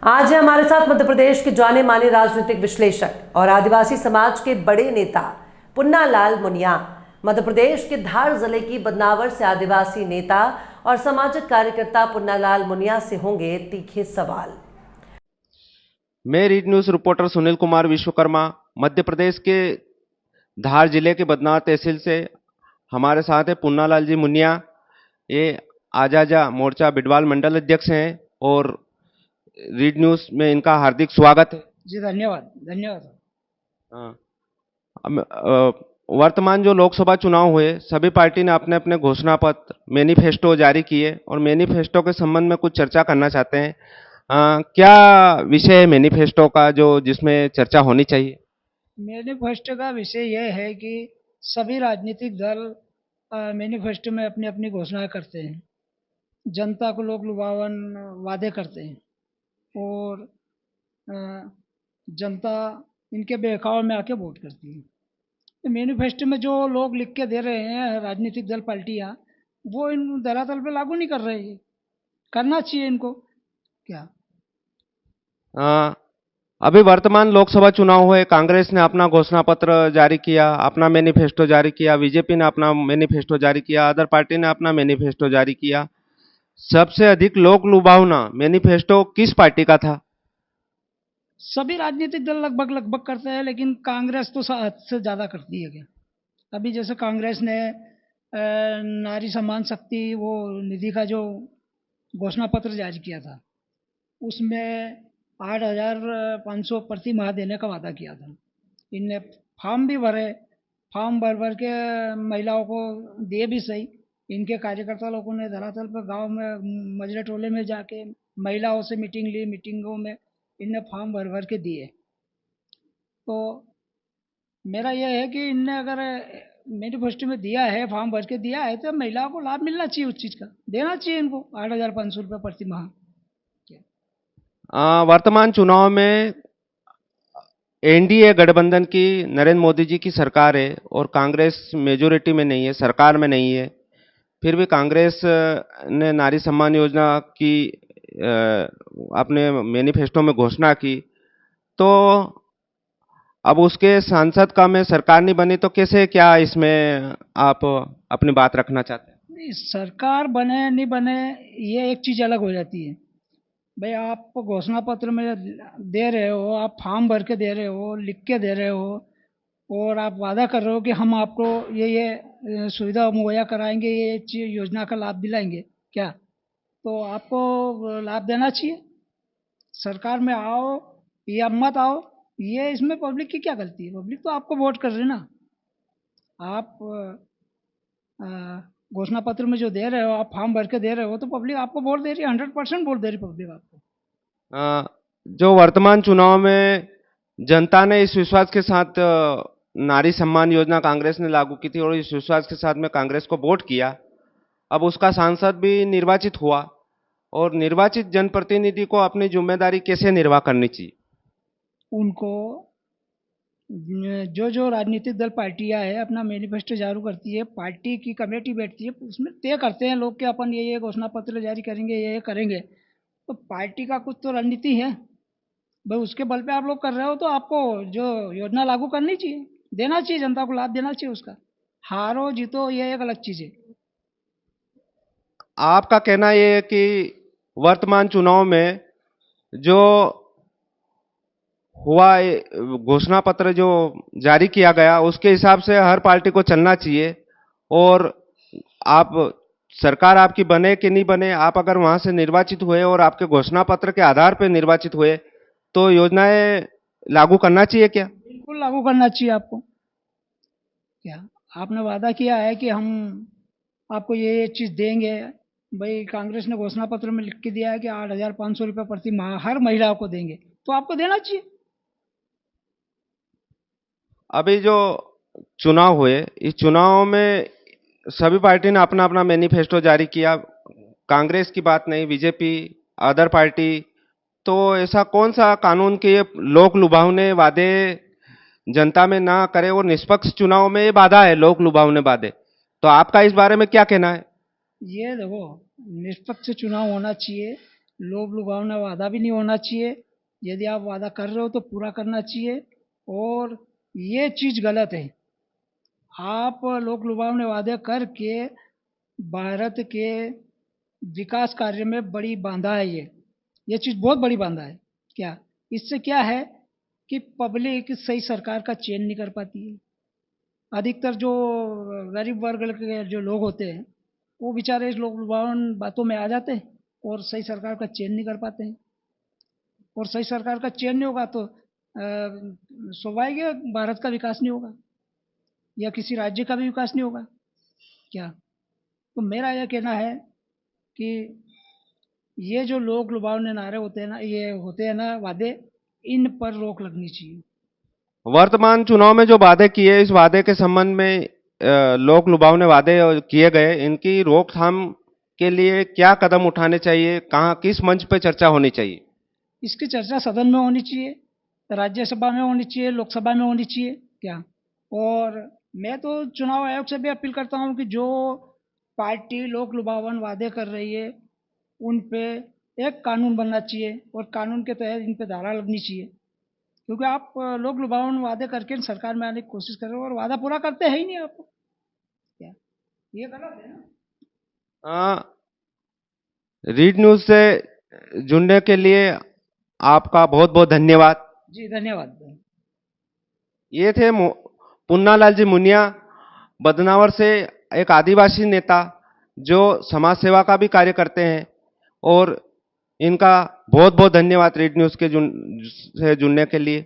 आज है हमारे साथ मध्य प्रदेश के जाने माने राजनीतिक विश्लेषक और आदिवासी समाज के बड़े नेता पुन्नालाल मुनिया। मध्य प्रदेश के धार जिले की बदनावर से आदिवासी नेता और सामाजिक कार्यकर्ता पुन्नालाल मुनिया से होंगे तीखे सवाल। मैं read news reporter Sunil Kumar Vishwakarma, Madhya Pradesh के धार जिले के बदनावर तहसील से। हमारे साथ है पुन्नालाल जी मुनिया। ये आजाजा मोर्चा बिडवाल मंडल अध्यक्ष हैं और रीड न्यूज में इनका हार्दिक स्वागत है। जी धन्यवाद धन्यवाद। हाँ, वर्तमान जो लोकसभा चुनाव हुए, सभी पार्टी ने अपने अपने घोषणा पत्र मैनिफेस्टो जारी किए और मैनिफेस्टो के संबंध में कुछ चर्चा करना चाहते हैं। क्या विषय है मैनिफेस्टो का जो जिसमें चर्चा होनी चाहिए? मैनिफेस्टो का विषय यह है कि सभी राजनीतिक दल मैनिफेस्टो में अपनी अपनी घोषणाएं करते हैं, जनता को लोग लुभावन वादे करते हैं और जनता इनके बहकावे में आके वोट करती है। तो मैनिफेस्टो में जो लोग लिख के दे रहे हैं राजनीतिक दल पार्टियां, वो इन धरातल पे लागू नहीं कर रही है। करना चाहिए इनको। क्या अभी वर्तमान लोकसभा चुनाव हुए, कांग्रेस ने अपना घोषणा पत्र जारी किया, अपना मैनिफेस्टो जारी किया, बीजेपी ने अपना मैनिफेस्टो जारी किया, अदर पार्टी ने अपना मैनिफेस्टो जारी किया। सबसे अधिक लोक लुभावना मैनिफेस्टो किस पार्टी का था? सभी राजनीतिक दल लगभग लगभग करते हैं, लेकिन कांग्रेस तो हद से ज़्यादा करती है। क्या अभी जैसे कांग्रेस ने नारी सम्मान शक्ति वो निधि का जो घोषणा पत्र जारी किया था, उसमें 8,500 प्रति माह देने का वादा किया था। इनने फॉर्म भी भरे, फॉर्म भर भर के महिलाओं को दिए भी सही। इनके कार्यकर्ता लोगों ने धरातल पर गांव में मजरे टोले में जाके महिलाओं से मीटिंग ली, मीटिंगों में इनने फॉर्म भर भर के दिए। तो मेरा यह है कि इनने अगर मैनिफेस्टो में दिया है, फॉर्म भर के दिया है, तो महिलाओं को लाभ मिलना चाहिए, उस चीज़ का देना चाहिए इनको 8,500 रुपये प्रति माह। वर्तमान चुनाव में एनडीए गठबंधन की नरेंद्र मोदी जी की सरकार है और कांग्रेस मेजोरिटी में नहीं है, सरकार में नहीं है। फिर भी कांग्रेस ने नारी सम्मान योजना की अपने मैनिफेस्टो में घोषणा की, तो अब उसके सांसद का में सरकार नहीं बनी, तो कैसे क्या इसमें आप अपनी बात रखना चाहते हैं? नहीं, सरकार बने नहीं बने ये एक चीज़ अलग हो जाती है। भाई आप घोषणा पत्र में दे रहे हो, आप फॉर्म भर के दे रहे हो, लिख के दे रहे हो और आप वादा कर रहे हो कि हम आपको ये सुविधा मुहैया कराएंगे, ये चीज योजना का लाभ दिलाएंगे। क्या तो आपको लाभ देना चाहिए। सरकार में आओ या मत आओ, ये इसमें पब्लिक की क्या गलती है? पब्लिक तो आपको वोट कर रही है ना। आप घोषणा पत्र में जो दे रहे हो, आप फॉर्म भर के दे रहे हो, तो पब्लिक आपको वोट दे रही है। 100% वोट दे रही पब्लिक आपको। जो वर्तमान चुनाव में जनता ने इस विश्वास के साथ नारी सम्मान योजना कांग्रेस ने लागू की थी और इस विश्वास के साथ में कांग्रेस को वोट किया। अब उसका सांसद भी निर्वाचित हुआ और निर्वाचित जनप्रतिनिधि को अपनी जिम्मेदारी कैसे निर्वाह करनी चाहिए? उनको जो जो राजनीतिक दल पार्टियां है अपना मैनिफेस्टो जारी करती है, पार्टी की कमेटी बैठती है, उसमें तय करते हैं लोग कि अपन ये घोषणा पत्र जारी करेंगे, ये करेंगे। तो पार्टी का कुछ तो रणनीति है भाई, उसके बल पे आप लोग कर रहे हो, तो आपको जो योजना लागू करनी चाहिए, देना चाहिए, जनता को लाभ देना चाहिए उसका। हारो जीतो ये एक अलग चीज़ है। आपका कहना यह है कि वर्तमान चुनाव में जो हुआ घोषणा पत्र जो जारी किया गया, उसके हिसाब से हर पार्टी को चलना चाहिए और आप सरकार आपकी बने कि नहीं बने, आप अगर वहां से निर्वाचित हुए और आपके घोषणा पत्र के आधार पर निर्वाचित हुए, तो योजनाएं लागू करना चाहिए क्या? बिल्कुल लागू करना चाहिए आपको। क्या आपने वादा किया है कि हम आपको ये चीज़ देंगे। भाई कांग्रेस ने घोषणा पत्र में लिख के दिया है कि 8,500 रुपये प्रति माह हर महिला को देंगे, तो आपको देना चाहिए। अभी जो चुनाव हुए, इस चुनाव में सभी पार्टी ने अपना अपना मैनिफेस्टो जारी किया। कांग्रेस की बात नहीं, बीजेपी, अदर पार्टी। तो ऐसा कौन सा कानून के ये लोक लुभावने वादे जनता में ना करे और निष्पक्ष चुनाव में ये बाधा है, लोक लुभावने वादे? तो आपका इस बारे में क्या कहना है? ये देखो, निष्पक्ष चुनाव होना चाहिए, लोभ लुभावना वादा भी नहीं होना चाहिए। यदि आप वादा कर रहे हो तो पूरा करना चाहिए, और ये चीज़ गलत है। आप लोभ लुभावने वादे करके भारत के विकास कार्य में बड़ी बाधा है ये चीज़ बहुत बड़ी बाधा है। क्या इससे क्या है कि पब्लिक सही सरकार का चयन नहीं कर पाती है। अधिकतर जो गरीब वर्ग के जो लोग होते हैं, वो बेचारे इस लोक लुभावन बातों में आ जाते हैं और सही सरकार का चयन नहीं कर पाते हैं। और सही सरकार का चयन नहीं होगा तो स्वाभाविक है भारत का विकास नहीं होगा, या किसी राज्य का भी विकास नहीं होगा। क्या तो मेरा यह कहना है कि ये जो लोक लुभावने नारे होते हैं ना, ये होते हैं ना वादे, इन पर रोक लगनी चाहिए। वर्तमान चुनाव में जो वादे किए, इस वादे के संबंध में लोक लुभावने वादे किए गए, इनकी रोकथाम के लिए क्या कदम उठाने चाहिए, कहाँ किस मंच पे चर्चा होनी चाहिए? इसकी चर्चा सदन में होनी चाहिए, राज्यसभा में होनी चाहिए, लोकसभा में होनी चाहिए। क्या और मैं तो चुनाव आयोग से भी अपील करता हूँ कि जो पार्टी लोक लुभावन वादे कर रही है, उन पे एक कानून बनना चाहिए और कानून के तहत इन पे धारा लगनी चाहिए। क्योंकि आप लोक लुभावन वादे करके सरकार में आने की कोशिश कर रहे हो और वादा पूरा करते हैं ही नहीं आप। क्या ये गलत है ना? रीड न्यूज से जुड़ने के लिए आपका बहुत बहुत धन्यवाद। जी धन्यवाद। ये थे पुन्नालाल जी मुनिया, बदनावर से एक आदिवासी नेता जो समाज सेवा का भी कार्य करते हैं, और इनका बहुत बहुत धन्यवाद रीड न्यूज के से जुड़ने के लिए।